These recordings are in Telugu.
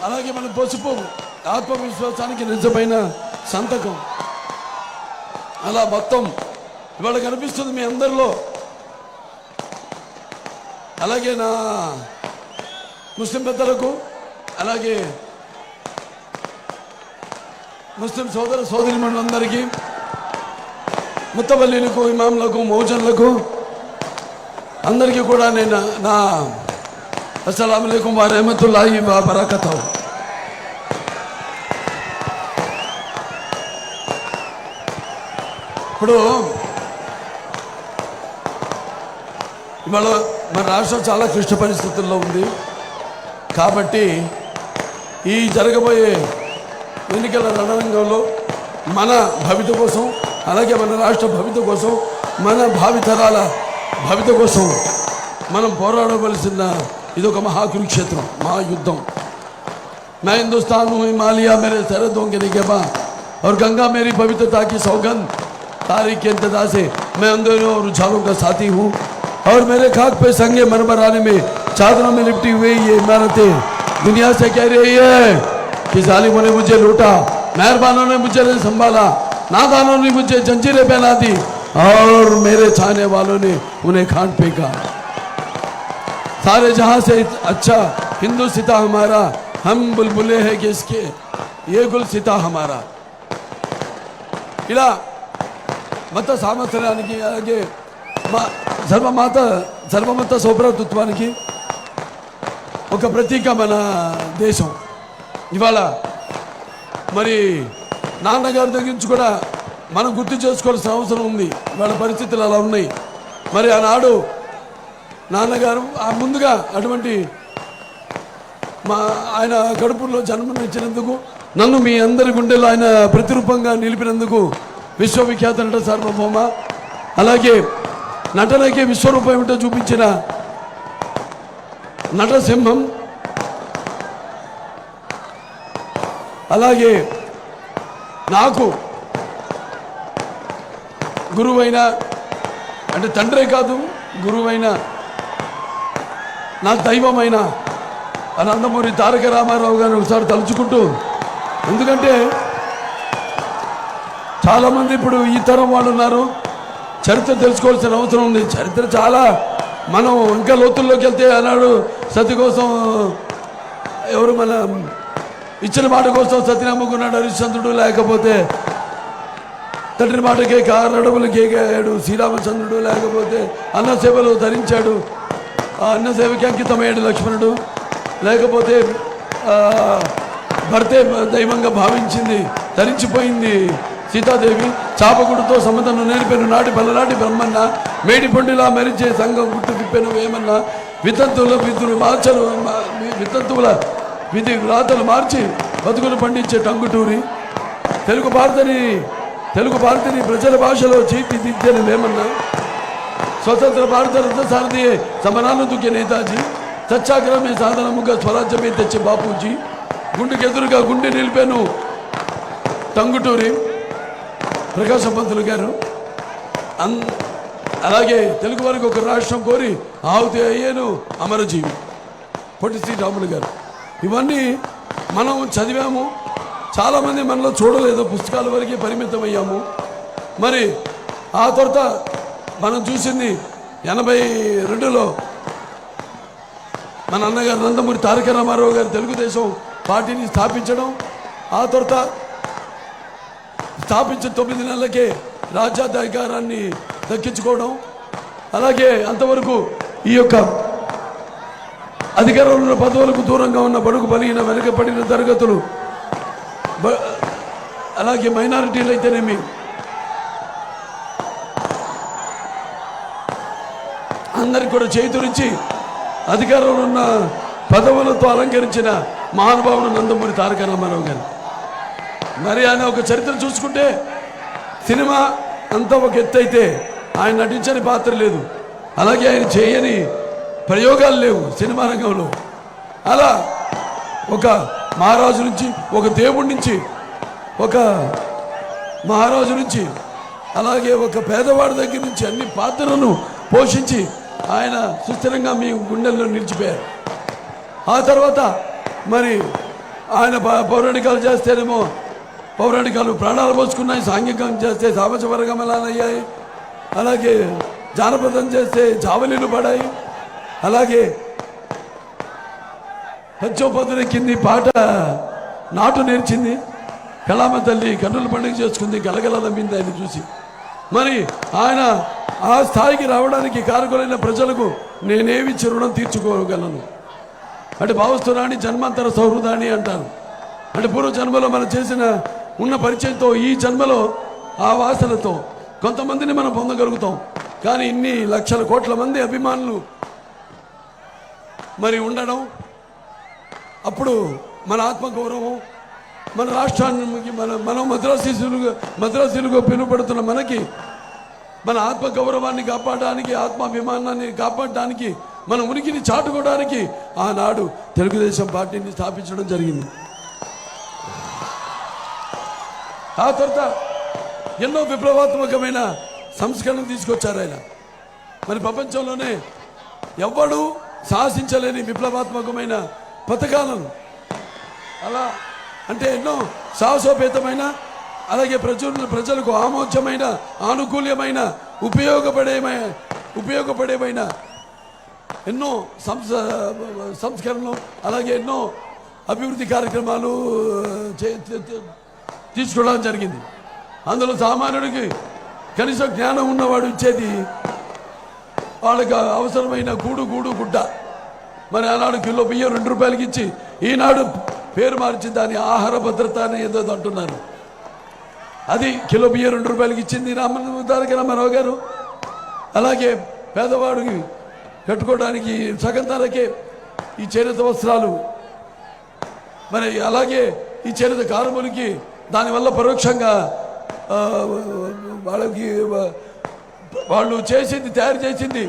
అలాగే మన పసుపు ఆత్మవిశ్వాసానికి నిజమైన సంతకం. అలా మొత్తం ఇవాళ కనిపిస్తుంది మీ అందరిలో. అలాగే నా ముస్లిం పెద్దలకు, అలాగే ముస్లిం సోదర సోదరిమణులందరికీ, ముత్తవల్లీలకు, ఇమాంలకు, మౌజన్లకు అందరికీ కూడా నేను నా అస్సలాము అలైకుం వ రహమతుల్లాహి వ బరకతుహు. ఇప్పుడు ఇవాళ మన రాష్ట్రం చాలా క్లిష్ట పరిస్థితుల్లో ఉంది. కాబట్టి ఈ జరగబోయే ఎన్నికల రణరంగంలో మన భవిత కోసం, అలాగే మన రాష్ట్ర భవిత కోసం, మన భావితరాల భవిత కోసం మనం పోరాడవలసిన ఇదొక మహాకురుక్షేత్రం, మహాయుద్ధం. मैं हिंदुस्तान हूँ, हिमालय मेरे सरहदों के निगहबां और गंगा मेरी पवित्रता की सौगंध. तारीख के इंतजार से मैं अंधेरों और उछालों का साथी हूँ और मेरे खाक पे संगे मरमर आने में चादरों में लिपटी हुई ये इमारतें दुनिया से कह रही है कि जालिमों ने मुझे लूटा, मेहरबानों ने मुझे संभाला, नादानों ने मुझे जंजीरें पहना दी और मेरे चाहने वालों ने उन्हें खान फेंका. सारे जहां से अच्छा हिंदू सिता हमारा, हम बुलबुले हैं कि इसके ये गुल सिता हमारा. ఇలా మత సామర్థ్యానికి, అలాగే సర్వమత సౌభ్రాతృత్వానికి ఒక ప్రతీక మన దేశం. ఇవాళ మరి నాన్నగారి దగ్గర నుంచి కూడా మనం గుర్తు చేసుకోవాల్సిన అవసరం ఉంది. వాళ్ళ పరిస్థితులు అలా ఉన్నాయి. మరి ఆనాడు నాన్నగారు ముందుగా అటువంటి ఆయన కడుపులో జన్మనిచ్చినందుకు, నన్ను మీ అందరి గుండెలో ఆయన ప్రతిరూపంగా నిలిపినందుకు విశ్వవిఖ్యాత నట సార్వభౌమ, అలాగే నటనకి విశ్వరూపం ఏమిటో చూపించిన నటసింహం, అలాగే నాకు గురువైన, అంటే తండ్రే కాదు గురువైన, నా దైవమైన నందమూరి తారక రామారావు గారిని ఒకసారి తలుచుకుంటూ, ఎందుకంటే చాలామంది ఇప్పుడు ఈ తరం వాళ్ళు ఉన్నారు, చరిత్ర తెలుసుకోవాల్సిన అవసరం ఉంది. చరిత్ర చాలా మనం ఇంకా లోతుల్లోకి వెళ్తే అన్నాడు సతి కోసం ఎవరు మన ఇచ్చిన మాట కోసం సతి నమ్ముకున్నాడు హరిశ్చంద్రుడు, లేకపోతే తండ్రి మాటకే కారడవులు కేగాడు శ్రీరామచంద్రుడు, లేకపోతే అన్న సేవలు ధరించాడు ఆ అన్న సేవకి అంకితమయ్యాడు లక్ష్మణుడు, లేకపోతే భర్తే దైవంగా భావించింది ధరించిపోయింది సీతాదేవి, చాపగుడుతో సమతను నేర్పెను నాటి పల్లనాటి బ్రహ్మన్న, మేడి పండులా మెరిచే సంఘం గుట్టు తిప్పెను వేమన్న, వితంతువుల విధి వ్రాతలు మార్చి బతుకులు పండించే టంగుటూరి, తెలుగు భారతిని ప్రజల భాషలో తీర్చిదిద్దని వేమన్న, స్వతంత్ర భారత రథసారథి సమరాలను దుక్కే నేతాజీ, సత్యాగ్రహమే సాధనముగా స్వరాజ్యమే తెచ్చే బాపూజీ, గుండెకెదురుగా గుండె నిలిపాను టంగుటూరి ప్రకాశం పంతులు గారు. అలాగే తెలుగు వారికి ఒక రాష్ట్రం కోరి ఆహుతి అయ్యాను అమరజీవి పొట్టి శ్రీరాములు గారు. ఇవన్నీ మనం చదివాము, చాలామంది మనలో చూడలేదు, పుస్తకాల వరకే పరిమితం అయ్యాము. మరి ఆ తర్వాత మనం చూసింది 82లో మన అన్నగారు నందమూరి తారక రామారావు గారు తెలుగుదేశం పార్టీని స్థాపించడం, ఆ తర్వాత స్థాపించిన 9 నెలలకే రాజ్యాధికారాన్ని దక్కించుకోవడం, అలాగే అంతవరకు ఈ యొక్క అధికారంలో పదవులకు దూరంగా ఉన్న బడుగు బలిగిన వెనుకబడిన తరగతులు, అలాగే మైనారిటీలు అయితేనేమి అందరికి కూడా చేతురించి అధికారంలో ఉన్న పదవులతో అలంకరించిన మహానుభావుడు నందమూరి తారక రామారావు గారు. మరి ఆయన ఒక చరిత్ర చూసుకుంటే సినిమా అంతా ఒక ఎత్తు అయితే ఆయన నటించని పాత్ర లేదు, అలాగే ఆయన చేయని ప్రయోగాలు లేవు సినిమా రంగంలో. అలా ఒక మహారాజు నుంచి, ఒక దేవుడి నుంచి, ఒక మహారాజు నుంచి, అలాగే ఒక పేదవాడి దగ్గర నుంచి అన్ని పాత్రలను పోషించి ఆయన సుస్థిరంగా మీ గుండెల్లో నిలిచిపోయారు. ఆ తర్వాత మరి ఆయన పౌరాణికాలు చేస్తేనేమో పౌరాణికాలు ప్రాణాలు పోసుకున్నాయి, సాంఘికం చేస్తే సామాజిక వర్గమలాలు అయ్యాయి, అలాగే జానపదం చేస్తే జావలీలు పడాయి, అలాగే హచ్చోపదుల కింది పాట నాటు నేర్చింది, కళామ తల్లి కన్నుల పండుగ చేసుకుంది, గలగల నమ్మింది ఆయన చూసి. మరి ఆయన ఆ స్థాయికి రావడానికి కారకులైన ప్రజలకు నేనేమిచ్చి రుణం తీర్చుకోగలను అంటే భావస్తురాని జన్మాంతర సౌహృదాని అంటారు. అంటే పూర్వ జన్మలో మనం చేసిన ఉన్న పరిచయంతో ఈ జన్మలో ఆ వాసనతో కొంతమందిని మనం పొందగలుగుతాం. కానీ ఇన్ని లక్షల కోట్ల మంది అభిమానులు మరి ఉండడం, అప్పుడు మన ఆత్మగౌరవం, మన రాష్ట్రానికి మనం మద్రాసీలుగా పిలువబడుతున్న మనకి మన ఆత్మగౌరవాన్ని కాపాడడానికి, ఆత్మాభిమానాన్ని కాపాడడానికి, మన ఉనికిని చాటుకోవడానికి ఆనాడు తెలుగుదేశం పార్టీని స్థాపించడం జరిగింది. ఆ తర్వాత ఎన్నో విప్లవాత్మకమైన సంస్కరణలు తీసుకొచ్చారు ఆయన. మరి ప్రపంచంలోనే ఎవ్వడూ సాహసించలేని విప్లవాత్మకమైన పథకాలను, అలా అంటే ఎన్నో సాహసోపేతమైన, అలాగే ప్రజలకు ఆమోద్యమైన, ఆనుకూల్యమైన, ఉపయోగపడేమైన ఎన్నో సంస్కరణలు, అలాగే ఎన్నో అభివృద్ధి కార్యక్రమాలు తీసుకోవడం జరిగింది. అందులో సామాన్యుడికి కనీసం జ్ఞానం ఉన్నవాడు ఇచ్చేది వాళ్ళకి అవసరమైన గుడ్డ. మరి ఆనాడు కిలో బియ్యం 2 రూపాయలకి ఇచ్చి ఈనాడు పేరు మార్చి దాని ఆహార భద్రత అని ఏదో అంటున్నారు. అది కిలో బియ్యం 2 రూపాయలకి ఇచ్చింది తారక రామారావు గారు. అలాగే పేదవాడికి కట్టుకోవడానికి సగం ధరకే ఈ చేనేత వస్త్రాలు, మరి అలాగే ఈ చేనేత కార్మికులకి దానివల్ల పరోక్షంగా వాళ్ళు తయారు చేసింది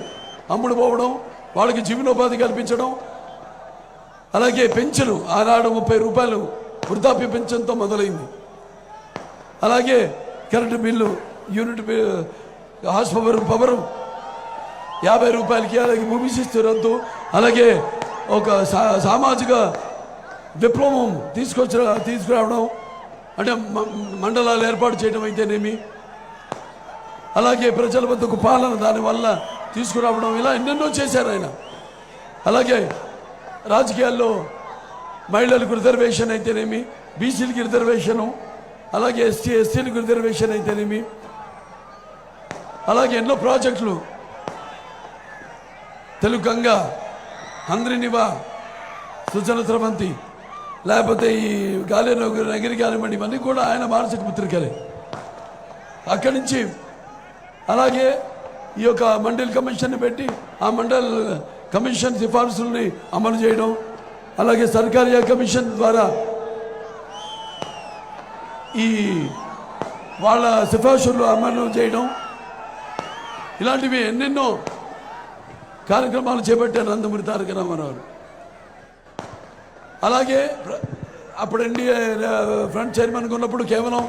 అమ్ముడు పోవడం, వాళ్ళకి జీవనోపాధి కల్పించడం, అలాగే పెన్షన్ ఆనాడు 30 రూపాయలు వృద్ధాప్య పెన్షన్తో మొదలైంది. అలాగే current bill unit horse power 50 రూపాయలకి, అలాగే భూమి శిస్తు రద్దు, అలాగే ఒక సామాజిక విప్లవం తీసుకురావడం, అంటే మండలాలు ఏర్పాటు చేయడం అయితేనేమి, అలాగే ప్రజల వద్దకు పాలన దానివల్ల తీసుకురావడం, ఇలా ఎన్నెన్నో చేశారు ఆయన. అలాగే రాజకీయాల్లో మహిళలకు రిజర్వేషన్ అయితేనేమి, బీసీలకి రిజర్వేషను, అలాగే ఎస్సీలకు రిజర్వేషన్ అయితేనేమి, అలాగే ఎన్నో ప్రాజెక్టులు, తెలుగు గంగ, హంద్రినివా, సుజల స్రవంతి, లేకపోతే ఈ నగిరి కానివ్వండి, ఇవన్నీ కూడా ఆయన మానసిక పుత్రికలే. అక్కడి నుంచి అలాగే ఈ యొక్క మండల్ కమిషన్ని పెట్టి ఆ మండల్ కమిషన్ సిఫార్సుల్ని అమలు చేయడం, అలాగే సర్కారీ కమిషన్ ద్వారా ఈ వాళ్ళ సిఫార్సులు అమలు చేయడం, ఇలాంటివి ఎన్నెన్నో కార్యక్రమాలు చేపట్టారు నందమూరి తారక రామారావు. అలాగే అప్పుడు ఎన్డీఏ ఫ్రంట్ చైర్మన్గా ఉన్నప్పుడు కేవలం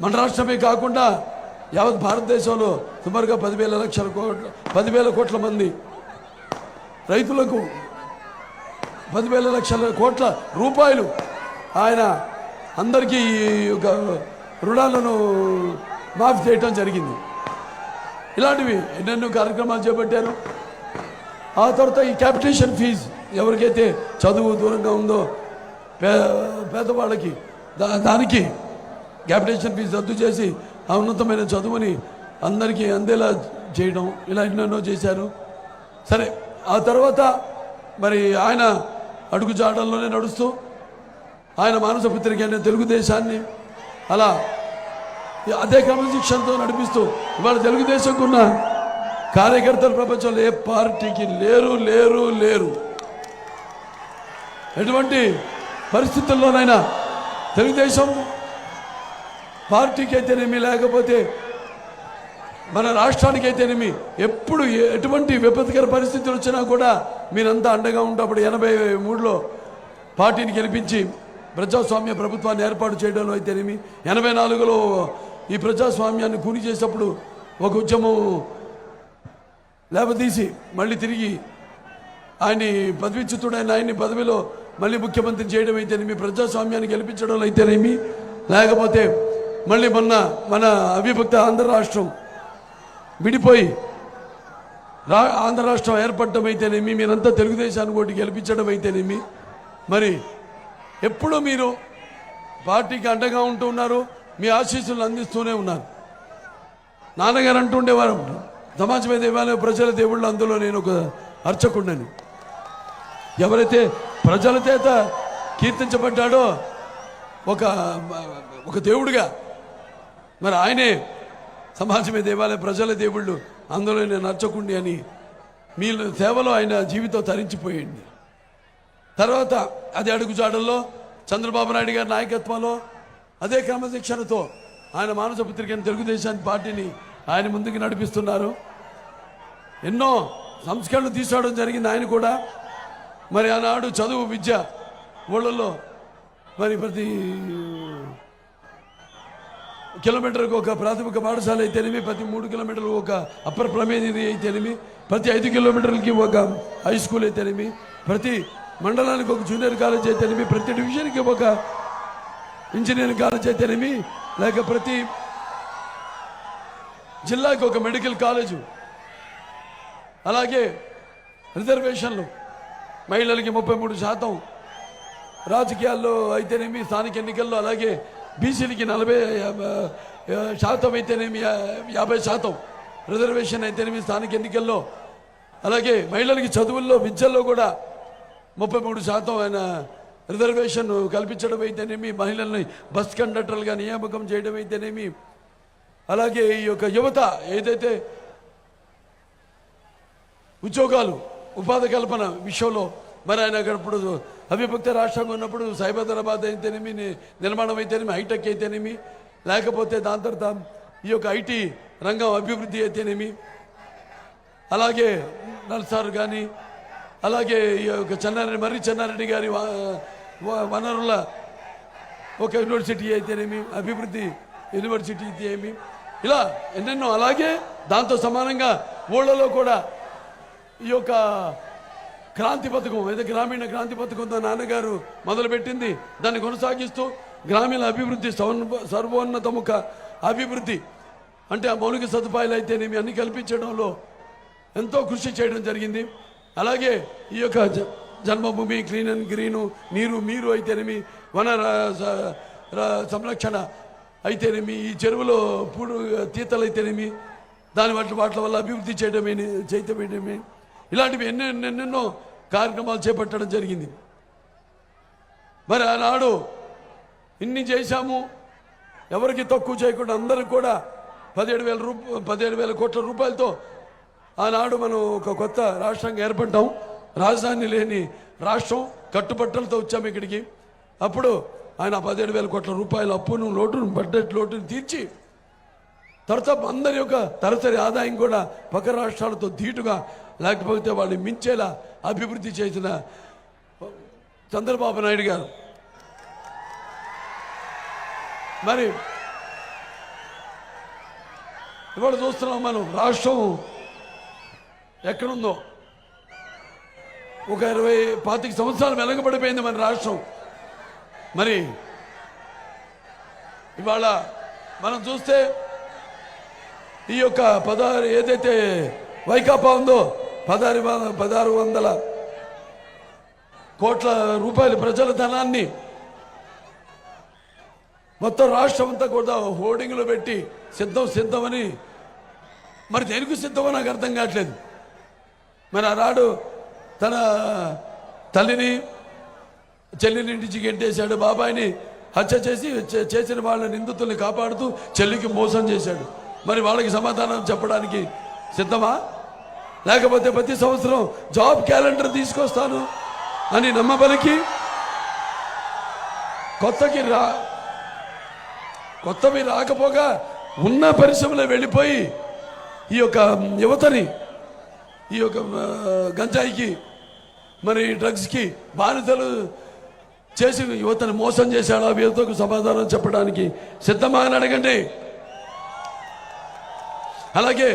మన రాష్ట్రమే కాకుండా యావత్ భారతదేశంలో సుమారుగా 10,000 కోట్ల మంది రైతులకు 10,000 లక్షల కోట్ల రూపాయలు ఆయన అందరికీ రుణాలను మాఫీ చేయటం జరిగింది. ఇలాంటివి ఎన్నెన్నో కార్యక్రమాలు చేపట్టారు. ఆ తర్వాత ఈ క్యాపిటేషన్ ఫీజు ఎవరికైతే చదువు దూరంగా ఉందో పేదవాళ్ళకి దానికి క్యాపిటేషన్ ఫీజు రద్దు చేసి ఆ ఉన్నతమైన చదువుని అందరికీ అందేలా చేయడం, ఇలా ఎన్నెన్నో చేశారు. సరే, ఆ తర్వాత మరి ఆయన అడుగుజాడల్లోనే నడుస్తూ ఆయన మానస పుత్రిక అనే తెలుగుదేశాన్ని అలా అదే క్రమశిక్షణతో నడిపిస్తూ ఇవాళ తెలుగుదేశంకు ఉన్న కార్యకర్తల ప్రపంచంలో ఏ పార్టీకి లేరు. ఎటువంటి పరిస్థితుల్లోనైనా తెలుగుదేశం పార్టీకి అయితేనేమి, లేకపోతే మన రాష్ట్రానికి అయితేనేమి, ఎప్పుడు ఎటువంటి విపత్కర పరిస్థితులు వచ్చినా కూడా మీరంతా అండగా ఉన్నప్పుడు 83లో పార్టీని గెలిపించి ప్రజాస్వామ్య ప్రభుత్వాన్ని ఏర్పాటు చేయడంలో అయితేనేమి, 84లో ఈ ప్రజాస్వామ్యాన్ని కూని చేసేటప్పుడు ఒక ఉద్యమం లేవదీసి మళ్ళీ తిరిగి ఆయన్ని పదవిచ్యుతుడైన ఆయన్ని పదవిలో మళ్ళీ ముఖ్యమంత్రి చేయడం అయితేనేమి, ప్రజాస్వామ్యాన్ని గెలిపించడం అయితేనేమి, లేకపోతే మళ్ళీ మన అవిభక్త ఆంధ్ర రాష్ట్రం విడిపోయి ఆంధ్ర రాష్ట్రం ఏర్పడటం అయితేనేమి, మీరంతా తెలుగుదేశాన్ని ఓటు గెలిపించడం అయితేనేమి, మరి ఎప్పుడూ మీరు పార్టీకి అండగా ఉంటూ ఉన్నారు, మీ ఆశీస్సులు అందిస్తూనే ఉన్నారు. నాన్నగారు అంటుండేవారు, సమాజమే దేవాలయం ప్రజల దేవుళ్ళు, అందులో నేను ఒక అర్చకుడిని. ఎవరైతే ప్రజల చేత కీర్తించబడ్డాడో ఒక దేవుడిగా, మరి ఆయనే సమాజమే దేవాలయం ప్రజల దేవుళ్ళు, అందులో నేను అర్చకుండి అని మీ సేవలో ఆయన జీవితం తరించిపోయింది. తర్వాత అదే అడుగుజాడల్లో చంద్రబాబు నాయుడు గారి నాయకత్వంలో అదే క్రమశిక్షణతో ఆయన మానసపుత్రికైన తెలుగుదేశాన్ని పార్టీని ఆయన ముందుకు నడిపిస్తున్నారు. ఎన్నో సంస్కరణలు తీసుకోవడం జరిగింది ఆయన కూడా. మరి ఆనాడు చదువు విద్య ఊళ్ళల్లో మరి ప్రతి కిలోమీటర్కు ఒక ప్రాథమిక పాఠశాల అయితేనేమి, ప్రతి 3 కిలోమీటర్లు ఒక అప్పర్ ప్రైమరీ అయితేనేమి, ప్రతి 5 కిలోమీటర్లకి ఒక హై స్కూల్ అయితేనేమి, ప్రతి మండలానికి ఒక జూనియర్ కాలేజ్ అయితేనేమి, ప్రతి డివిజన్కి ఒక ఇంజనీరింగ్ కాలేజ్ అయితేనేమి, లేక ప్రతి జిల్లాకి ఒక మెడికల్ కాలేజు, అలాగే రిజర్వేషన్లు మహిళలకి 33%, రాజకీయాల్లో అయితేనేమి, స్థానిక ఎన్నికల్లో అలాగే బీసీలకి 40% అయితేనేమి, 50% రిజర్వేషన్ అయితేనేమి స్థానిక ఎన్నికల్లో, అలాగే మహిళలకి చదువుల్లో విద్యల్లో కూడా 33% ఆయన రిజర్వేషన్ కల్పించడం అయితేనేమి, మహిళల్ని బస్ కండక్టర్లుగా నియామకం చేయడం అయితేనేమి, అలాగే ఈ యొక్క యువత ఏదైతే ఉద్యోగాలు ఉపాధి కల్పన విషయంలో మరి ఆయన అక్కడప్పుడు అవిభక్త రాష్ట్రంగా ఉన్నప్పుడు సైబరాబాద్ అయితేనేమి, నిర్మాణం అయితేనేమి, హైటెక్ అయితేనేమి, లేకపోతే దాని తర్వాత ఈ యొక్క ఐటీ రంగం అభివృద్ధి అయితేనేమి, అలాగే నల్సార్ కానీ, అలాగే ఈ యొక్క చెన్నారెడ్డి గారి వనరుల ఒక యూనివర్సిటీ అయితేనేమి, అభివృద్ధి యూనివర్సిటీ అయితేనేమి, ఇలా ఎన్నెన్నో. అలాగే దాంతో సమానంగా ఊళ్ళలో కూడా ఈ యొక్క క్రాంతి పథకం, ఏదో గ్రామీణ క్రాంతి పథకంతో నాన్నగారు మొదలుపెట్టింది, దాన్ని కొనసాగిస్తూ గ్రామీణ అభివృద్ధి, సర్వోన్నతముఖ అభివృద్ధి అంటే ఆ మౌలిక సదుపాయాలు అయితేనేమి అన్ని కల్పించడంలో ఎంతో కృషి చేయడం జరిగింది. అలాగే ఈ యొక్క జన్మభూమి, క్లీన్ అండ్ గ్రీను, మీరు అయితేనేమి, వన సంరక్షణ అయితేనేమి, ఈ చెరువులో తీతలు అయితేనేమి, దాని వాటి వల్ల అభివృద్ధి చేయటమేమి, ఇలాంటివి ఎన్నెన్నో కార్యక్రమాలు చేపట్టడం జరిగింది. మరి ఆనాడు ఇన్ని చేశాము, ఎవరికి తక్కువ చేయకుండా అందరికి కూడా 17,000 కోట్ల రూపాయలతో ఆనాడు మనం ఒక కొత్త రాష్ట్రంగా ఏర్పడ్డాం. రాజధాని లేని రాష్ట్రం, కట్టుబట్టలతో వచ్చాము ఇక్కడికి. అప్పుడు ఆయన 17,000 కోట్ల రూపాయల అప్పును బడ్జెట్ లోటును తీర్చి తర్వాత అందరి యొక్క తరచరి ఆదాయం కూడా పక్క రాష్ట్రాలతో ధీటుగా, లేకపోతే వాళ్ళు మించేలా అభివృద్ధి చేసిన చంద్రబాబు నాయుడు గారు. మరి ఇవాళ చూస్తున్నాం మనం, రాష్ట్రం ఎక్కడుందో ఒక 20-25 సంవత్సరాలు వెనకబడిపోయింది మన రాష్ట్రం. మరి ఇవాళ మనం చూస్తే ఈ యొక్క 16 ఏదైతే వైకాపా ఉందో 1600 కోట్ల రూపాయల ప్రజల ధనాన్ని మొత్తం రాష్ట్రం అంతా కూడా హోర్డింగ్లో పెట్టి సిద్ధమని, మరి దేనికి సిద్ధమో నాకు అర్థం కావట్లేదు. మరి ఆనాడు తన తల్లిని చెల్లిని ఇంటికి గెంటేశాడు, బాబాయిని హత్య చేసిన వాళ్ళ నిందితుల్ని కాపాడుతూ చెల్లికి మోసం చేశాడు. మరి వాళ్ళకి సమాధానం చెప్పడానికి సిద్ధమా? లేకపోతే ప్రతి సంవత్సరం జాబ్ క్యాలెండర్ తీసుకొస్తాను అని నమ్మబలికి కొత్తవి రాకపోగా ఉన్న పరిశ్రమలో వెళ్ళిపోయి ఈ యొక్క యువతని ఈ యొక్క గంజాయికి, మరి డ్రగ్స్కి బానిసలు చేసి యువతను మోసం చేశాడు. ఆ యువతకు సమాధానం చెప్పడానికి సిద్ధమా అని అడగండి. అలాగే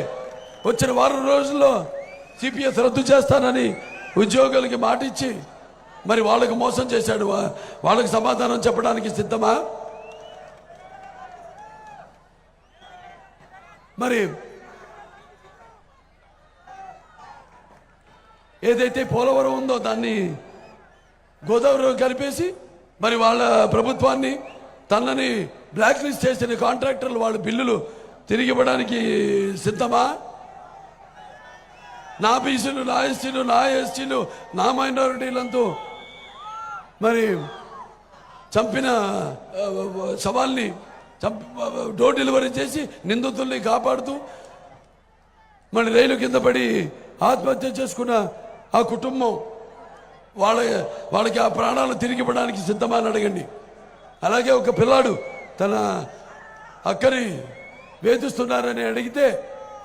వచ్చిన వారం రోజుల్లో సిపిఎస్ రద్దు చేస్తానని ఉద్యోగులకి మాట ఇచ్చి మరి వాళ్ళకి మోసం చేశాడు. వాళ్ళకి సమాధానం చెప్పడానికి సిద్ధమా? మరి ఏదైతే పోలవరం ఉందో దాన్ని గోదావరిలో కలిపేసి మరి వాళ్ళ ప్రభుత్వాన్ని తనని బ్లాక్ లిస్ట్ చేసిన కాంట్రాక్టర్లు వాళ్ళ బిల్లులు తిరిగి ఇవ్వడానికి సిద్ధమా? నా బీసీలు, నా ఎస్సీలు, నా ఎస్టీలు, నా మైనారిటీలంతా మరి చంపిన శవాల్ని డోర్ డెలివరీ చేసి నిందితుల్ని కాపాడుతూ మరి రైలు కింద పడి ఆత్మహత్య చేసుకున్న ఆ కుటుంబం వాళ్ళకి ఆ ప్రాణాలు తిరిగి ఇవ్వడానికి సిద్ధమా అని అడగండి. అలాగే ఒక పిల్లాడు తన అక్కని వేధిస్తున్నారని అడిగితే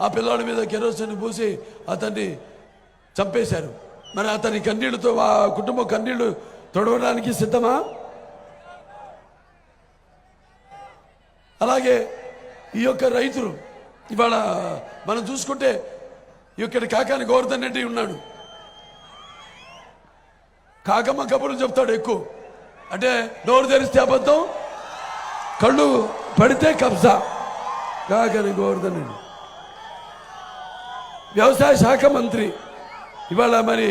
ఆ పిల్లాడి మీద కెరోసిన్ పూసి అతన్ని చంపేశారు. మరి అతని కన్నీళ్లతో ఆ కుటుంబం కన్నీళ్లు తొడవడానికి సిద్ధమా? అలాగే ఈ యొక్క రైతులు ఇవాళ మనం చూసుకుంటే ఇక్కడ కాకాని గోవర్ధన్ రెడ్డి ఉన్నాడు. కాకమ్మ కబుర్లు చెప్తాడు ఎక్కువ. అంటే నోరు తెరిస్తే అబద్ధం, కళ్ళు పడితే కబ్జా. కాకాని గోవర్ధన్ రెడ్డి వ్యవసాయ శాఖ మంత్రి. ఇవాళ మరి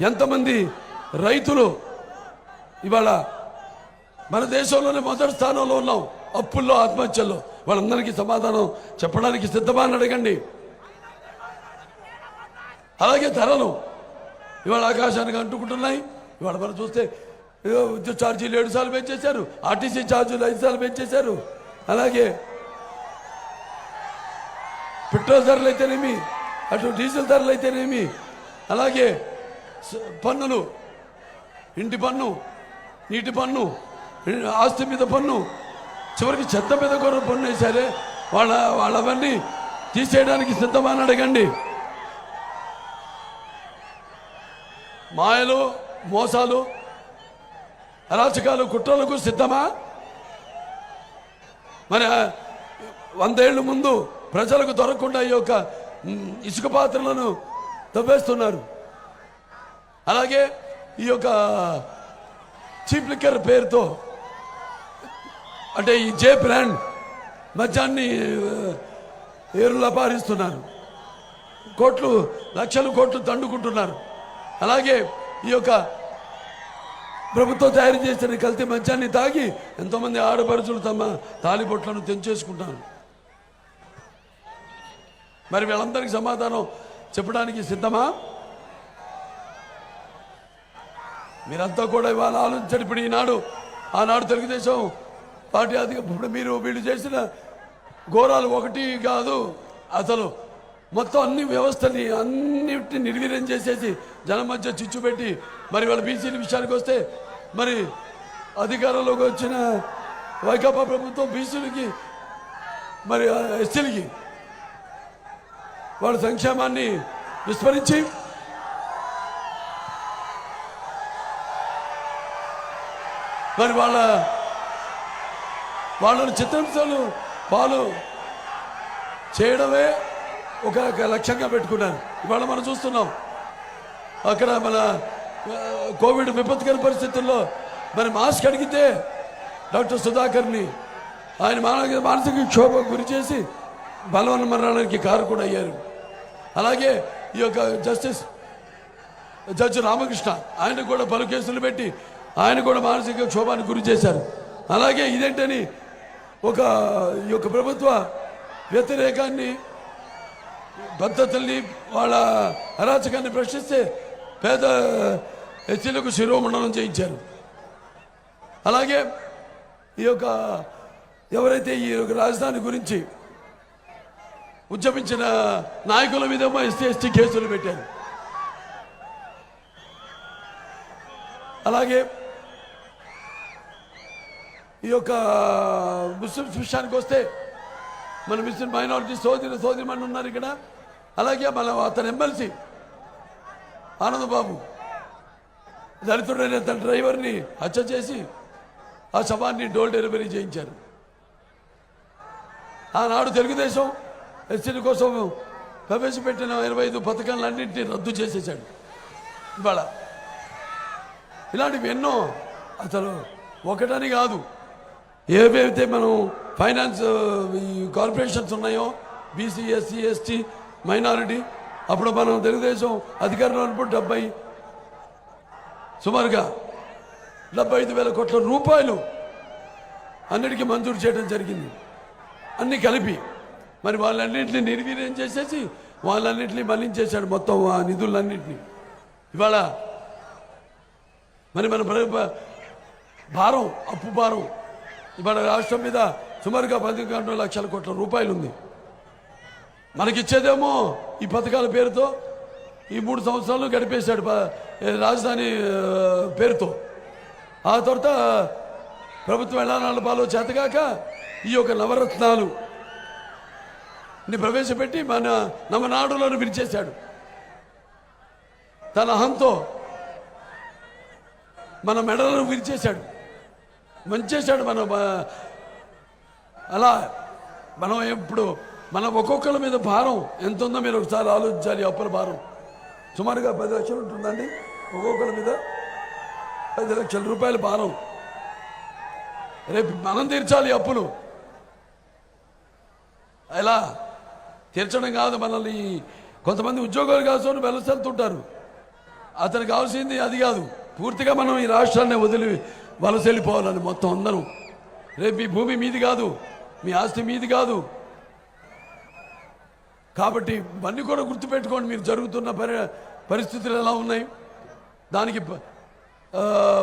ఎంతమంది రైతులు ఇవాళ మన దేశంలోనే మొదటి స్థానంలో ఉన్నాం అప్పుల్లో, ఆత్మహత్యల్లో. వాళ్ళందరికీ సమాధానం చెప్పడానికి సిద్ధమా అని అడగండి. అలాగే ధరలు ఇవాళ ఆకాశానికి అంటుకుంటున్నాయి. ఇవాళ మనం చూస్తే విద్యుత్ ఛార్జీలు 7 సార్లు పెంచేశారు, ఆర్టీసీ ఛార్జీలు 5 సార్లు పెంచేశారు. అలాగే పెట్రోల్ ధరలు అయితేనేమి, అటు డీజిల్ ధరలు అయితేనేమి, అలాగే పన్నులు, ఇంటి పన్ను, నీటి పన్ను, ఆస్తి మీద పన్ను, చివరికి చెత్త మీద కూడా పన్ను వేశారే. వాళ్ళవన్నీ తీసేయడానికి సిద్ధమా అని అడగండి. మాయలు, మోసాలు, అరాచకాలు, కుట్రలకు సిద్ధమా? మరి 100 ఏళ్ళ ముందు ప్రజలకు దొరకకుండా ఈ యొక్క ఇసుక పాత్రలను తవ్వేస్తున్నారు. అలాగే ఈ యొక్క చీప్ లిక్కర్ పేరుతో అంటే ఈ జే బ్రాండ్ మద్యాన్ని ఏరులా పారిస్తున్నారు. లక్షల కోట్లు దండుకుంటున్నారు. అలాగే ఈ యొక్క ప్రభుత్వం తయారు చేసిన కల్తీ మద్యాన్ని తాగి ఎంతోమంది ఆడపడుచులు తమ తాలిబొట్లను తెంచేసుకుంటారు. మరి వీళ్ళందరికీ సమాధానం చెప్పడానికి సిద్ధమా? మీరంతా కూడా ఇవాళ ఆలోచించండి. ఇప్పుడు ఆనాడు తెలుగుదేశం పార్టీ ఇప్పుడు వీళ్ళు చేసిన ఘోరాలు ఒకటి కాదు, అసలు మొత్తం అన్ని వ్యవస్థని అన్నిటిని నిర్వీర్యం చేసేసి జనం మధ్య చిచ్చు పెట్టి మరి వాళ్ళ బీసీల విషయానికి వస్తే మరి అధికారంలోకి వచ్చిన వైకాపా ప్రభుత్వం బీసీలకి మరి ఎస్సీలకి వాళ్ళ సంక్షేమాన్ని విస్మరించి మరి వాళ్ళని చిత్రహింసలు పాలు చేయడమే ఒక లక్ష్యంగా పెట్టుకున్నారు. ఇవాళ మనం చూస్తున్నాం అక్కడ మన కోవిడ్ విపత్కర పరిస్థితుల్లో మరి మాస్క్ అడిగితే డాక్టర్ సుధాకర్ని ఆయన మానసిక క్షోభ గురి చేసి బలవన్న మరణానికి కారకుడు అయ్యారు. అలాగే ఈ యొక్క జడ్జి రామకృష్ణ ఆయన కూడా పలు కేసులు పెట్టి ఆయన కూడా మానసిక క్షోభానికి గురి చేశారు. అలాగే ఇదేంటని ఈ యొక్క ప్రభుత్వ వ్యతిరేకాన్ని, పద్ధతుల్ని, వాళ్ళ అరాచకాన్ని ప్రశ్నిస్తే పేద ఎస్సీలకు శిరోమండనం చేయించారు. అలాగే ఈ యొక్క ఎవరైతే ఈ యొక్క రాజధాని గురించి ఉద్యమించిన నాయకుల మీద ఎస్సీ కేసులు పెట్టారు. అలాగే ఈ యొక్క ముస్లిమ్స్ విషయానికి వస్తే మన ముస్లిం మైనారిటీ సోదరిమణి ఉన్నారు ఇక్కడ. అలాగే అతని ఎమ్మెల్సీ ఆనందబాబు దళితుడైన తన డ్రైవర్ని హత్య చేసి ఆ శవాన్ని డోర్ డెలివరీ చేయించారు. ఆనాడు తెలుగుదేశం ఎస్సీల కోసం ప్రవేశపెట్టిన 25 పథకాలన్నింటినీ రద్దు చేసేశాడు. ఇవాళ ఇలాంటివి ఎన్నో, అసలు ఒకటని కాదు, ఏవైతే మనం ఫైనాన్స్ ఈ కార్పొరేషన్స్ ఉన్నాయో, బీసీ, ఎస్సీ, ఎస్టీ, మైనారిటీ, అప్పుడు మనం తెలుగుదేశం అధికారంలో ఉన్నప్పుడు సుమారుగా 75,000 కోట్ల రూపాయలు అన్నిటికీ మంజూరు చేయడం జరిగింది, అన్నీ కలిపి. మరి వాళ్ళన్నింటినీ నిర్వీర్యం చేసేసి వాళ్ళన్నింటినీ మళ్లించేశాడు మొత్తం ఆ నిధులన్నింటినీ. ఇవాళ మరి మన భారం, అప్పు భారం ఇవాళ రాష్ట్రం మీద సుమారుగా 11 లక్షల కోట్ల రూపాయలు ఉంది. మనకిచ్చేదేమో ఈ పథకాల పేరుతో ఈ 3 సంవత్సరాలు గడిపేశాడు రాజధాని పేరుతో. ఆ తర్వాత ప్రభుత్వం ఎలా నడపాలో చేతగాక ఈ యొక్క నవరత్నాలు ప్రవేశపెట్టి మన నవనాడులను విరిచేశాడు. తన అహంతో మన మెడలను విరిచేశాడు, మంచేశాడు. అలా మనం ఇప్పుడు మన ఒక్కొక్కరి మీద భారం ఎంత ఉందో మీరు ఒకసారి ఆలోచించాలి. అప్పుల భారం సుమారుగా 10 లక్షలు ఉంటుందండి. ఒక్కొక్కరి మీద 10 లక్షల రూపాయల భారం. రేపు మనం తీర్చాలి అప్పులు. ఎలా తీర్చడం కాదు, మనల్ని కొంతమంది ఉద్యోగాలు కాసుకొని వెలసెళ్తుంటారు. అతనికి కావాల్సింది అది కాదు, పూర్తిగా మనం ఈ రాష్ట్రాన్ని వదిలి వలస వెళ్ళిపోవాలని మొత్తం అందరం. రేపు ఈ భూమి మీది కాదు, మీ ఆస్తి మీది కాదు. కాబట్టి ఇవన్నీ కూడా గుర్తుపెట్టుకోండి. మీరు జరుగుతున్న పరిస్థితులు ఎలా ఉన్నాయి, దానికి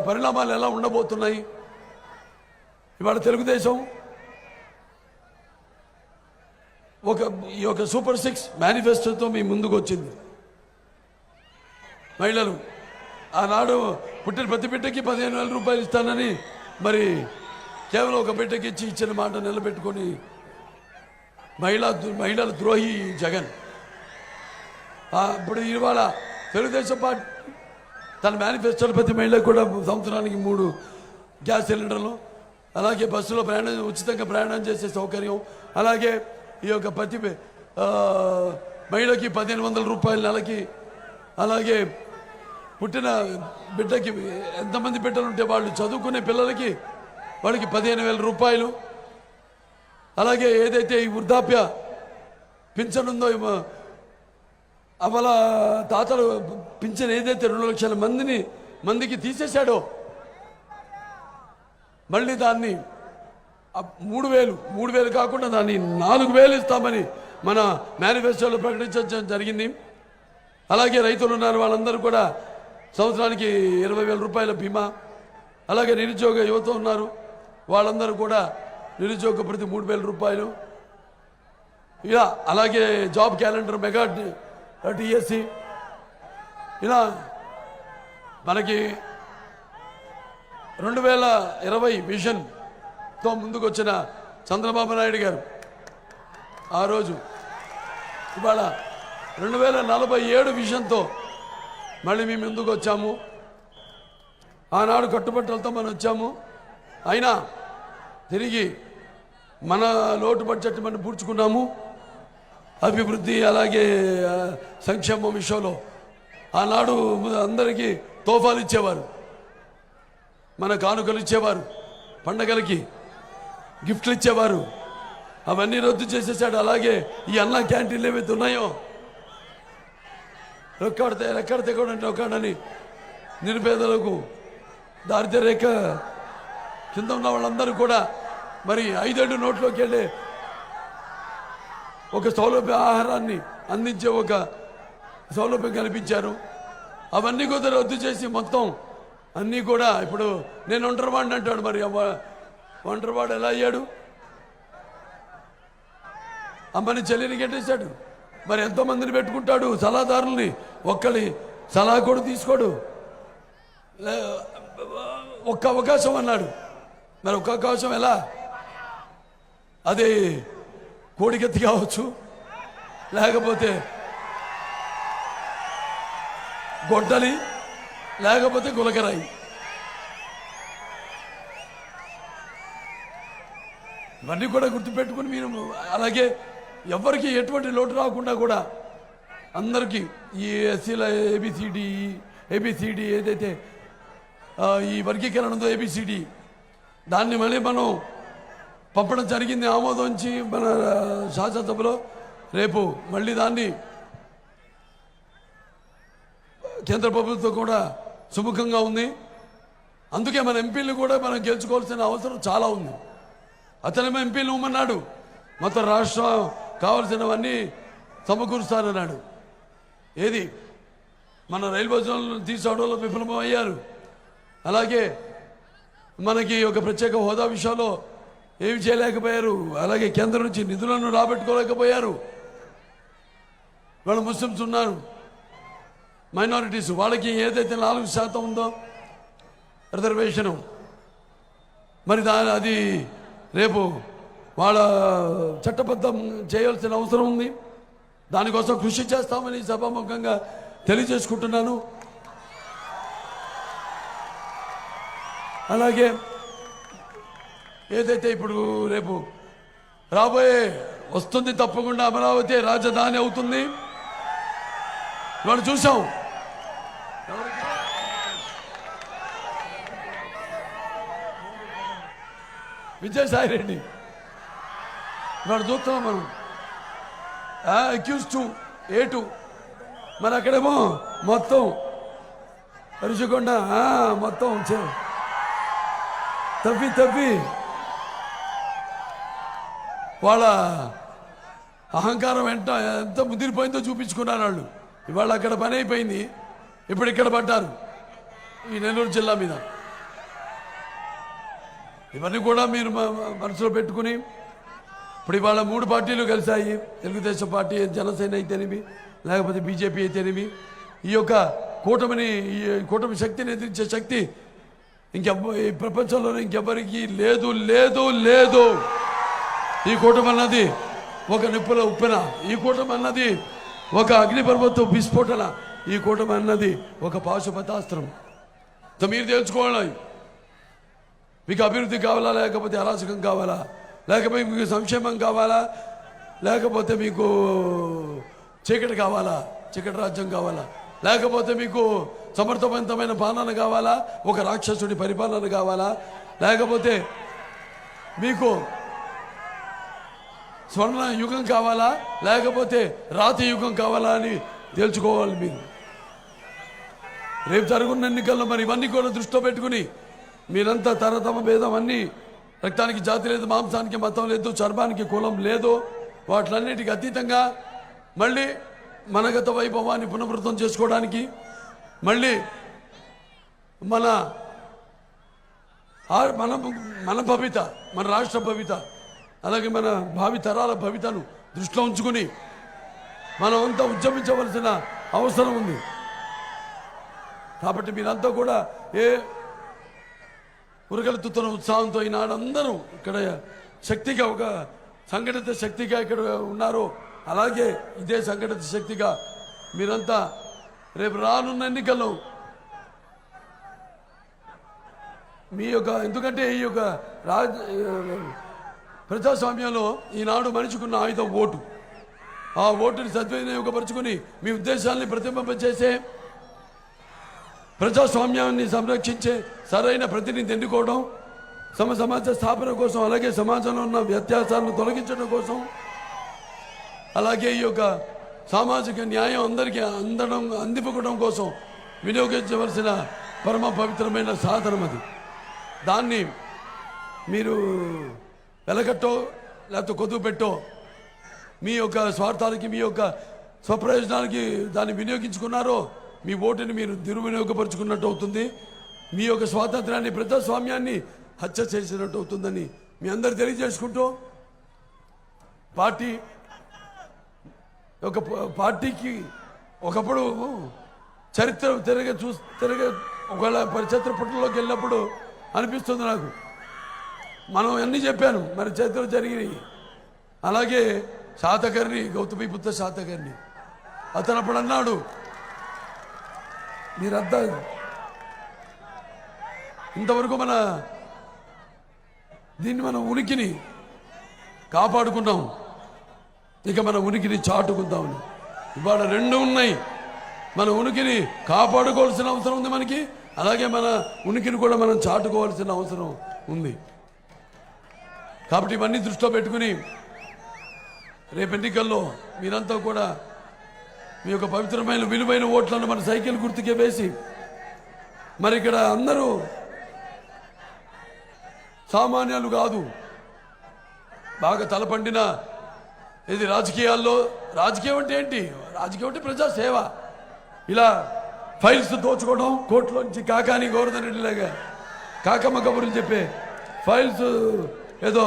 పరిణామాలు ఎలా ఉండబోతున్నాయి. ఇవాళ తెలుగుదేశం ఈ యొక్క సూపర్ 6 మేనిఫెస్టోతో మీ ముందుకు వచ్చింది. మహిళలు ఆనాడు పుట్టిన ప్రతి బిడ్డకి 15,000 రూపాయలు ఇస్తానని మరి కేవలం ఒక బిడ్డకి ఇచ్చిన మాట నిలబెట్టుకొని మహిళల ద్రోహి జగన్. ఇప్పుడు ఇవాళ తెలుగుదేశం పార్టీ తన మేనిఫెస్టోలో ప్రతి మహిళకు కూడా సంవత్సరానికి 3 గ్యాస్ సిలిండర్లు, అలాగే బస్సులో ఉచితంగా ప్రయాణం చేసే సౌకర్యం, అలాగే ఈ యొక్క ప్రతి మహిళకి 1,500 రూపాయలు నెలకి, అలాగే పుట్టిన బిడ్డకి ఎంతమంది బిడ్డలు ఉంటే వాళ్ళు చదువుకునే పిల్లలకి వాళ్ళకి 15,000 రూపాయలు, అలాగే ఏదైతే ఈ వృద్ధాప్య పింఛన్ ఉందో అవల తాతలు పింఛన్ ఏదైతే 2 లక్షల మందికి తీసేశాడో మళ్ళీ దాన్ని 3,000 కాకుండా దాన్ని 4,000 ఇస్తామని మన మేనిఫెస్టోలో ప్రకటించడం జరిగింది. అలాగే రైతులు ఉన్నారు, వాళ్ళందరూ కూడా సంవత్సరానికి 20,000 రూపాయల బీమా, అలాగే నిరుద్యోగ యువత ఉన్నారు, వాళ్ళందరూ కూడా నిరుద్యోగ ప్రతి 3,000 రూపాయలు. ఇలా అలాగే జాబ్ క్యాలెండర్, మెగా టీఎస్సీ, ఇలా మనకి 2020 విజన్తో ముందుకు వచ్చిన చంద్రబాబు నాయుడు గారు ఆ రోజు ఇవాళ 2047 విజన్తో మళ్ళీ మేము ముందుకు వచ్చాము. ఆనాడు కట్టుబట్టలతో మనం వచ్చాము. అయినా తిరిగి మన లోటు బడ్జెట్ మనం పూడ్చుకున్నాము. అభివృద్ధి అలాగే సంక్షేమం విషయంలో ఆనాడు అందరికీ తోఫాలు ఇచ్చేవారు, మన కానుకలు ఇచ్చేవారు, పండగలకి గిఫ్ట్లు ఇచ్చేవారు. అవన్నీ రద్దు చేసేసాడు. అలాగే ఈ అన్న క్యాంటీన్లు ఏవైతే ఉన్నాయో రెక్కడితే కూడా ఒక్కడని నిరుపేదలకు దారిద్ర్య రేఖ కింద ఉన్న వాళ్ళందరూ కూడా మరి 5 నోట్లోకి వెళ్ళే ఒక సౌలభ్య ఆహారాన్ని అందించే ఒక సౌలభ్యం కల్పించారు. అవన్నీ కూడా రద్దు చేసి మొత్తం అన్నీ కూడా ఇప్పుడు నేను ఒంటరివాడిని అంటాడు. మరి ఒంటరివాడు ఎలా అయ్యాడు? అమ్మని చెల్లిని కట్టేశాడు. మరి ఎంతోమందిని పెట్టుకుంటాడు సలహాదారుల్ని, ఒక్కడి సలహా కూడా తీసుకోడు. ఒక్క అవకాశం అన్నాడు. మరి ఒక్క అవకాశం ఎలా? అది కోడికెత్తి కావచ్చు, లేకపోతే గొడ్డలి, లేకపోతే గులకరాయి. ఇవన్నీ కూడా గుర్తుపెట్టుకుని మీరు అలాగే ఎవరికి ఎటువంటి లోటు రాకుండా కూడా అందరికీ ఈ ఎస్సీల ABCD ఏబిసిడి ఏదైతే ఈ వర్గీకరణ ఉందో ఏబిసిడి దాన్ని మళ్ళీ మనం పంపడం జరిగింది ఆమోదించి మన శాసనసభలో. రేపు మళ్ళీ దాన్ని కేంద్ర ప్రభుత్వం కూడా సుముఖంగా ఉంది. అందుకే మన ఎంపీలు కూడా మనం గెలుచుకోవాల్సిన అవసరం చాలా ఉంది. అతనేమో ఎంపీలు ఇవ్వమన్నాడు, మొత్తం రాష్ట్రం కావాల్సినవన్నీ సమకూరుస్తానన్నాడు. ఏది మన రైల్వే జోన్లను తీసుకోవడంలో విఫలమయ్యారు. అలాగే మనకి ఒక ప్రత్యేక హోదా విషయంలో ఏమి చేయలేకపోయారు. అలాగే కేంద్రం నుంచి నిధులను రాబట్టుకోలేకపోయారు. వాళ్ళు ముస్లిమ్స్ ఉన్నారు, మైనారిటీస్, వాళ్ళకి ఏదైతే 4% ఉందో రిజర్వేషను, మరి అది రేపు వాళ్ళ చట్టబద్ధం చేయాల్సిన అవసరం ఉంది. దానికోసం కృషి చేస్తామని సభాముఖంగా తెలియజేసుకుంటున్నాను. అలాగే ఏదైతే ఇప్పుడు రేపు రాబోయే వస్తుంది, తప్పకుండా అమరావతి రాజధాని అవుతుంది. వాళ్ళు చూసాం, విజయసాయి రెడ్డి వాడు చూస్తున్నాం మనం, అక్యూజ్ 2 A2, మరి అక్కడేమో మొత్తం రుషికొండ మొత్తం తవ్వి వాళ్ళ అహంకారం ఎంత ముదిరిపోయిందో చూపించుకున్నారు వాళ్ళు. ఇవాళ అక్కడ పని అయిపోయింది, ఇప్పుడు ఇక్కడ పడ్డారు ఈ నెల్లూరు జిల్లా మీద. ఇవన్నీ కూడా మీరు మనసులో పెట్టుకుని ఇప్పుడు ఇవాళ 3 పార్టీలు కలిశాయి. తెలుగుదేశం పార్టీ, జనసేన అయితేనేమి, లేకపోతే బీజేపీ అయితేనేమి. ఈ యొక్క కూటమి శక్తిని ఎదిరించే శక్తి ఈ ప్రపంచంలోనే ఇంకెవ్వరికి లేదు లేదు లేదు. ఈ కూటమి అన్నది ఒక నిప్పుల ఉప్పెన, ఈ కూటమి అన్నది ఒక అగ్నిపర్వత విస్ఫోటన, ఈ కూటమి అన్నది ఒక పాశుపతాస్త్రం. మీరు తెలుసుకోవాలి, మీకు అభివృద్ధి కావాలా, లేకపోతే అరాచకం కావాలా, లేకపోతే మీకు సంక్షేమం కావాలా, లేకపోతే మీకు చీకటి కావాలా, చీకటి రాజ్యం కావాలా, లేకపోతే మీకు సమర్థవంతమైన పాలన కావాలా, ఒక రాక్షసుడి పరిపాలన కావాలా, లేకపోతే మీకు స్వర్ణ యుగం కావాలా, లేకపోతే రాతి యుగం కావాలా అని తెలుసుకోవాలి. మీరు రేపు జరుగున్న ఎన్నికల్లో మరి ఇవన్నీ కూడా దృష్టిలో పెట్టుకుని మీరంతా తరతమ భేదం అన్నీ, రక్తానికి జాతి లేదు, మాంసానికి మతం లేదు, చర్మానికి కులం లేదు, వాటిలన్నిటికీ అతీతంగా మళ్ళీ మన గత వైభవాన్ని పునరుద్ధం చేసుకోవడానికి, మళ్ళీ మన భవిత, మన రాష్ట్ర భవిత, అలాగే మన భావి తరాల భవితను దృష్టిలో ఉంచుకుని మనం అంతా ఉద్యమించవలసిన అవసరం ఉంది. కాబట్టి మీరంతా కూడా ఉరగలుతున్న ఉత్సాహంతో ఈనాడు అందరూ ఇక్కడ శక్తిగా, ఒక సంఘటిత శక్తిగా ఇక్కడ ఉన్నారో, అలాగే ఇదే సంఘటిత శక్తిగా మీరంతా రేపు రానున్న ఎన్నికల్లో మీ యొక్క, ఎందుకంటే ఈ యొక్క ప్రజాస్వామ్యంలో ఈనాడు మనిషికున్న ఆయుధం ఓటు. ఆ ఓటుని సద్వినియోగపరుచుకుని మీ ఉద్దేశాన్ని ప్రతిబింబించేసే, ప్రజాస్వామ్యాన్ని సంరక్షించే సరైన ప్రతినిధి ఎన్నుకోవడం, సమాజ స్థాపన కోసం, అలాగే సమాజంలో ఉన్న వ్యత్యాసాలను తొలగించడం కోసం, అలాగే ఈ యొక్క సామాజిక న్యాయం అందరికీ అందిపుకోవడం కోసం వినియోగించవలసిన పరమ పవిత్రమైన సాధనం అది. దాన్ని మీరు వెలకట్టో లేకపోతే కొదువు పెట్టో మీ యొక్క స్వార్థాలకి, మీ యొక్క స్వప్రయోజనాలకి దాన్ని వినియోగించుకున్నారో మీ ఓటుని మీరు దుర్వినియోగపరుచుకున్నట్టు అవుతుంది. మీ యొక్క స్వాతంత్రాన్ని, ప్రజాస్వామ్యాన్ని హత్య చేసినట్టు అవుతుందని మీ అందరు తెలియజేసుకుంటూ, పార్టీకి ఒకప్పుడు చరిత్ర ఒకవేళ చరిత్ర పుటల్లోకి వెళ్ళినప్పుడు అనిపిస్తుంది నాకు, మనం అన్నీ చెప్పాను మరి చరిత్ర జరిగినాయి. అలాగే శాతకర్ణి, గౌతమిపుత్ర శాతకర్ణి, అతను అప్పుడు అన్నాడు, మీరంతా ఇంతవరకు దీన్ని మన ఉనికిని కాపాడుకున్నాం, ఇక మన ఉనికిని చాటుకుందామని. ఇవాళ 2 ఉన్నాయి, మన ఉనికిని కాపాడుకోవాల్సిన అవసరం ఉంది మనకి. అలాగే మన ఉనికిని కూడా మనం చాటుకోవాల్సిన అవసరం ఉంది. కాబట్టి ఇవన్నీ దృష్టిలో పెట్టుకుని రేపు ఎన్నికల్లో మీరంతా కూడా మీ యొక్క పవిత్రమైన విలువైన ఓట్లను మన సైకిల్ గుర్తుకే వేసి, మరి ఇక్కడ అందరూ సామాన్యాలు కాదు, బాగా తలపండిన ఇది రాజకీయాల్లో. రాజకీయం అంటే ఏంటి? రాజకీయం అంటే ప్రజాసేవ. ఇలా ఫైల్స్ దోచుకోవడం, కోర్టులోంచి కాకాని గోవర్ధన్ రెడ్డిలాగా కాకమ్మ కబుర్లు చెప్పే ఫైల్స్ ఏదో.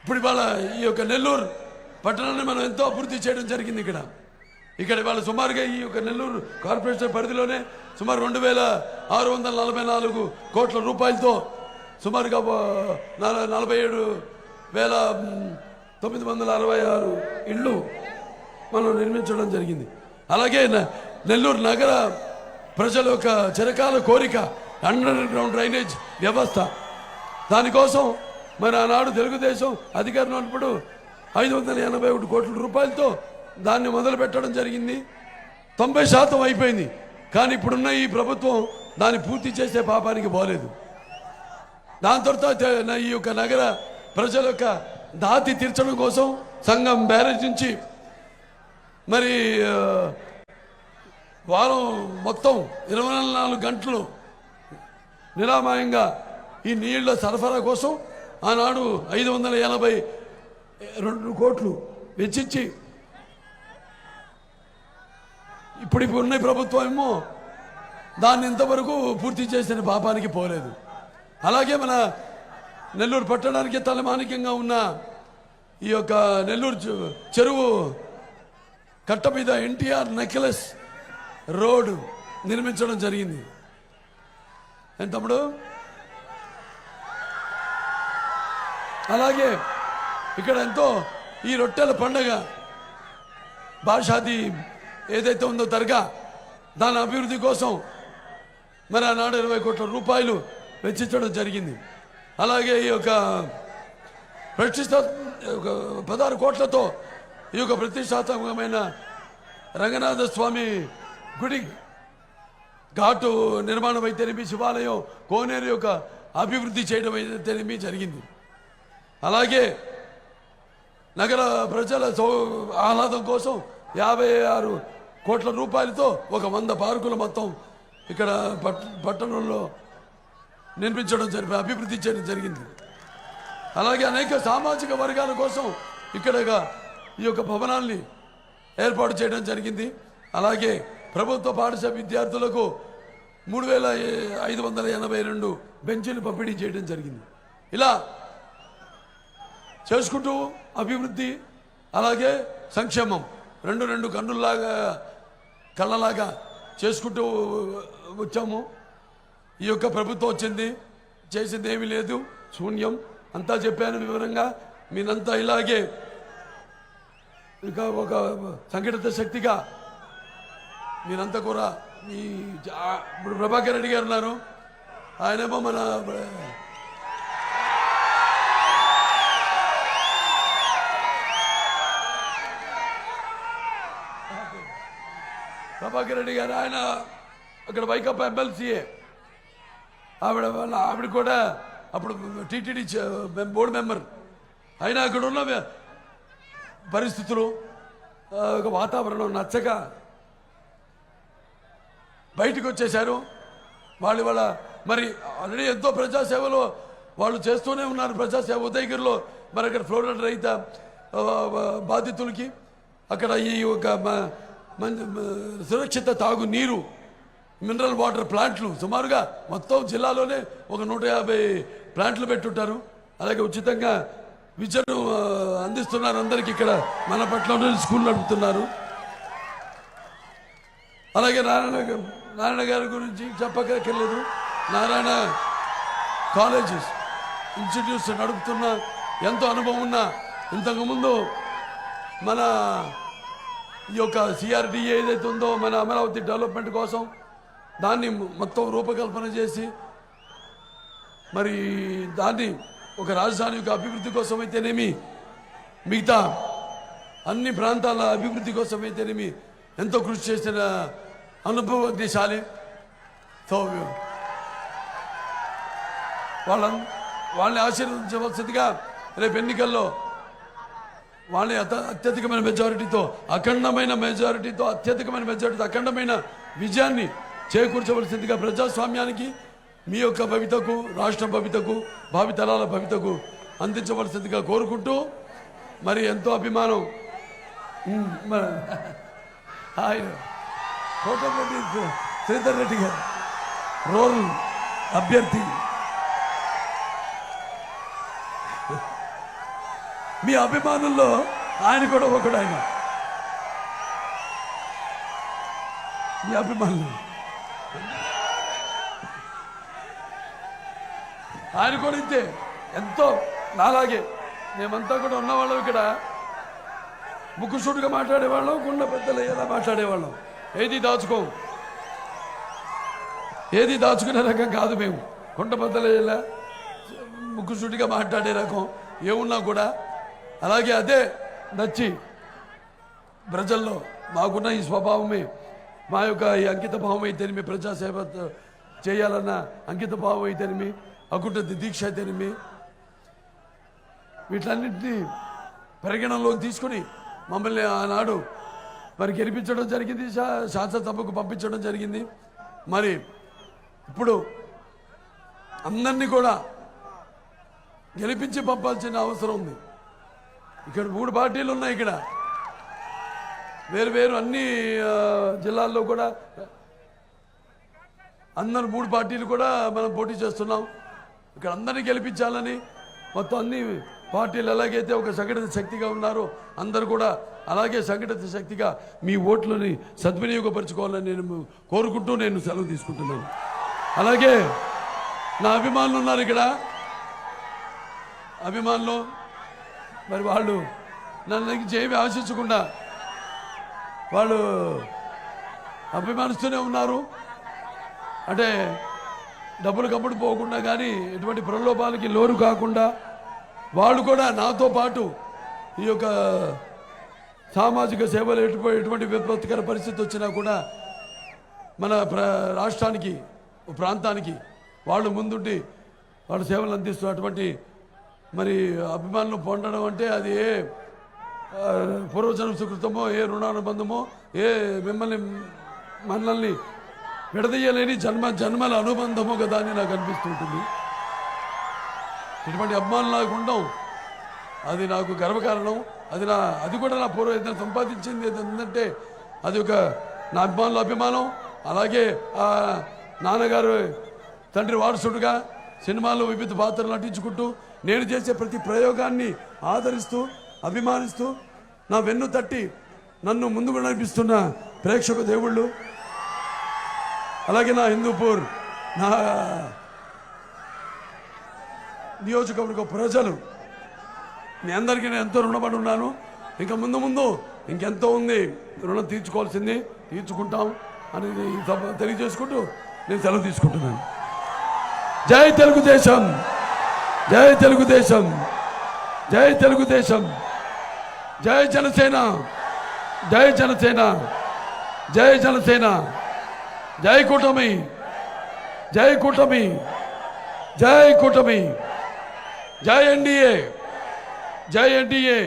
ఇప్పుడు ఇవాళ ఈ యొక్క నెల్లూరు పట్టణాన్ని మనం ఎంతో అభివృద్ధి చేయడం జరిగింది. ఇక్కడ ఇవాళ సుమారుగా ఈ యొక్క నెల్లూరు కార్పొరేషన్ పరిధిలోనే సుమారు 2644 కోట్ల రూపాయలతో సుమారుగా 47,966 ఇళ్ళు మనం నిర్మించడం జరిగింది. అలాగే నెల్లూరు నగర ప్రజల యొక్క చిరకాల కోరిక అండర్ గ్రౌండ్ డ్రైనేజ్ వ్యవస్థ. దానికోసం మరి ఆనాడు తెలుగుదేశం అధికారంలో ఉన్నప్పుడు 581 కోట్ల రూపాయలతో దాన్ని మొదలు పెట్టడం జరిగింది. 90% అయిపోయింది. కానీ ఇప్పుడున్న ఈ ప్రభుత్వం దాన్ని పూర్తి చేసే పాపానికి పోలేదు. దాని తర్వాత ఈ యొక్క నగర ప్రజల యొక్క దాతి తీర్చడం కోసం సంగం బ్యారేజ్ నుంచి మరి వారం మొత్తం 24 గంటలు నిరామయంగా ఈ నీళ్ల సరఫరా కోసం ఆనాడు 582 కోట్లు వెచ్చించి ఇప్పుడు ఉన్న ప్రభుత్వం ఏమో దాన్ని ఇంతవరకు పూర్తి చేసిన పాపానికి పోలేదు. అలాగే మన నెల్లూరు పట్టణానికి తలమానికంగా ఉన్న ఈ యొక్క నెల్లూరు చెరువు కట్ట మీద ఎన్టీఆర్ నెక్లెస్ రోడ్ నిర్మించడం జరిగింది. ఏం తమ్ముడు? అలాగే ఇక్కడ ఎంతో ఈ రొట్టెల పండగ బాషాది ఏదైతే ఉందో దర్గా, దాని అభివృద్ధి కోసం మరి ఆనాడు 20 కోట్ల రూపాయలు వెచ్చించడం జరిగింది. అలాగే ఈ యొక్క 16 కోట్లతో ఈ యొక్క ప్రతిష్టాత్మకమైన రంగనాథ స్వామి గుడి ఘాటు నిర్మాణం అయితేనేమి, శివాలయం కోనేరు యొక్క అభివృద్ధి చేయడం అయితేనేమి జరిగింది. అలాగే నగర ప్రజల ఆహ్లాదం కోసం 56 కోట్ల రూపాయలతో 100 పార్కులు మొత్తం ఇక్కడ పట్టణంలో నిర్మించడం అభివృద్ధి చేయడం జరిగింది. అలాగే అనేక సామాజిక వర్గాల కోసం ఇక్కడ ఈ యొక్క భవనాల్ని ఏర్పాటు చేయడం జరిగింది. అలాగే ప్రభుత్వ పాఠశాల విద్యార్థులకు 3582 బెంచీలు పంపిణీ చేయడం జరిగింది. ఇలా చేసుకుంటూ అభివృద్ధి అలాగే సంక్షేమం రెండు కళ్ళలాగా చేసుకుంటూ వచ్చాము. ఈ యొక్క ప్రభుత్వం వచ్చింది, చేసింది ఏమీ లేదు, శూన్యం. అంతా చెప్పాను వివరంగా. మీరంతా ఇలాగే ఇంకా ఒక సంఘటిత శక్తిగా మీరంతా కూడా ఇప్పుడు ప్రభాకర్ రెడ్డి గారు ఉన్నారు. ఆయనేమో మన ప్రభాకర్ రెడ్డి గారు, ఆయన అక్కడ వైకాపా ఎమ్మెల్సీఏ. ఆవిడ కూడా అప్పుడు టీటీడీ బోర్డు మెంబర్. అయినా అక్కడ ఉన్న పరిస్థితులు ఒక వాతావరణం నచ్చక బయటకు వచ్చేశారు. వాళ్ళ మరి ఆల్రెడీ ఎంతో ప్రజాసేవలో వాళ్ళు చేస్తూనే ఉన్నారు. ప్రజాసేవ ఉదయగిరిలో మరి అక్కడ ఫ్లోరైడ్ రహిత బాధితులకి అక్కడ ఈ ఒక సురక్షిత తాగు నీరు మినరల్ వాటర్ ప్లాంట్లు సుమారుగా మొత్తం జిల్లాలోనే ఒక 150 ప్లాంట్లు పెట్టుంటారు. అలాగే ఉచితంగా విద్యను అందిస్తున్నారు అందరికీ. ఇక్కడ మన పట్ల స్కూల్ నడుపుతున్నారు. అలాగే నారాయణ గారి గురించి చెప్పక్కర్లేదు. నారాయణ కాలేజెస్ ఇన్స్టిట్యూట్స్ నడుపుతున్న ఎంతో అనుభవం ఉన్న, ఇంతకుముందు మన ఈ యొక్క సిఆర్డిఏ ఏదైతే ఉందో మన అమరావతి డెవలప్మెంట్ కోసం దాన్ని మొత్తం రూపకల్పన చేసి మరి దాన్ని ఒక రాజధాని యొక్క అభివృద్ధి కోసం అయితేనేమి, మిగతా అన్ని ప్రాంతాల అభివృద్ధి కోసం అయితేనేమి ఎంతో కృషి చేసిన అనుభవజ్ఞశాలి. సో వాళ్ళని ఆశీర్వదించవలసిందిగా రేపు ఎన్నికల్లో వాళ్ళని అత్యధికమైన మెజారిటీతో అఖండమైన అఖండమైన విజయాన్ని చేకూర్చవలసిందిగా ప్రజాస్వామ్యానికి, మీ యొక్క భవితకు, రాష్ట్ర భవితకు, భావితరాల భవితకు అందించవలసిందిగా కోరుకుంటూ, మరి ఎంతో అభిమానం ఆయన కోటమిరెడ్డి శ్రీధర్ రెడ్డి గారు రూరల్ అభ్యర్థి. మీ అభిమానుల్లో ఆయన కూడా ఒకడు. ఆయన మీ అభిమానులు ఆయన కూడా ఇంతే, ఎంతో నాలాగే మేమంతా కూడా ఉన్నవాళ్ళం. ఇక్కడ ముక్కుసూటుగా మాట్లాడేవాళ్ళం, గుండె పెద్దలు ఎలా మాట్లాడేవాళ్ళం. ఏది దాచుకునే రకం కాదు మేము. గుండె పెద్దలు ఎలా ముక్కుసూటిగా మాట్లాడే రకం ఏమున్నా కూడా అలాగే అదే నచ్చి ప్రజల్లో మాకున్న ఈ స్వభావమే, మా యొక్క ఈ అంకిత భావం అయితేనేమి, ప్రజాసేవ చేయాలన్న అంకిత భావం అయితేనేమి, అకుంఠ దీక్ష అయితేనేమి, వీటన్నింటినీ పరిగణనలోకి తీసుకుని మమ్మల్ని ఆనాడు మరి గెలిపించడం జరిగింది, శాసనసభకు పంపించడం జరిగింది. మరి ఇప్పుడు అందరినీ కూడా గెలిపించి పంపాల్సిన అవసరం ఉంది. ఇక్కడ 3 పార్టీలు ఉన్నాయి. ఇక్కడ వేరు అన్ని జిల్లాల్లో కూడా అందరు 3 పార్టీలు కూడా మనం పోటీ చేస్తున్నాం. ఇక్కడ అందరినీ గెలిపించాలని మొత్తం అన్ని పార్టీలు ఎలాగైతే ఒక సంఘటిత శక్తిగా ఉన్నారో అందరూ కూడా అలాగే సంఘటిత శక్తిగా మీ ఓట్లని సద్వినియోగపరచుకోవాలని నేను కోరుకుంటూ నేను సెలవు తీసుకుంటున్నాను. అలాగే నా అభిమానులు ఉన్నారు ఇక్కడ, అభిమానులు మరి వాళ్ళు నన్ను ఏమి ఆశించకుండా వాళ్ళు అభిమానిస్తూనే ఉన్నారు. అంటే డబ్బులు కప్పుడు పోకుండా కానీ ఎటువంటి ప్రలోభాలకి లోరు కాకుండా వాళ్ళు కూడా నాతో పాటు ఈ యొక్క సామాజిక సేవలు ఎటువంటి విపత్కర పరిస్థితి వచ్చినా కూడా మన రాష్ట్రానికి, ప్రాంతానికి వాళ్ళు ముందుండి వాళ్ళ సేవలు అందిస్తున్నటువంటి మరి అభిమానులు పొందడం అంటే అది ఏ పూర్వజన్మ సుకృతమో, ఏ రుణానుబంధమో, ఏ మనల్ని విడదీయలేని జన్మల అనుబంధమో కదా అని నాకు అనిపిస్తుంటుంది. ఇటువంటి అభిమానులు నాకు ఉండవు, అది నాకు గర్వకారణం. అది కూడా నా పూర్వ సంపాదించింది ఏంటంటే అది ఒక నా అభిమానం. అలాగే ఆ నాన్నగారు తండ్రి వారసుడుగా సినిమాల్లో వివిధ పాత్రలు నటించుకుంటూ నేను చేసే ప్రతి ప్రయోగాన్ని ఆదరిస్తూ అభిమానిస్తూ నా వెన్ను తట్టి నన్ను ముందుకు నడిపిస్తున్న ప్రేక్షక దేవుళ్ళు, అలాగే నా హిందూపూర్ నా నియోజకవర్గ ప్రజలు, మీ అందరికీ నేను ఎంతో రుణపడి ఉన్నాను. ఇంకా ముందు ఇంకెంతో ఉంది, రుణం తీర్చుకోవాల్సింది తీర్చుకుంటాం అని తెలియజేసుకుంటూ నేను సెలవు తీసుకుంటున్నాను. జై తెలుగుదేశం, జై తెలుగుదేశం, జై తెలుగుదేశం, జై జనసేన, జై జనసేన, జై జనసేన, జై కూటమి, జై కూటమి, జై కూటమి, జై ఎన్డీఏ, జై ఎన్డీఏ,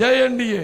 జై ఎన్డీఏ.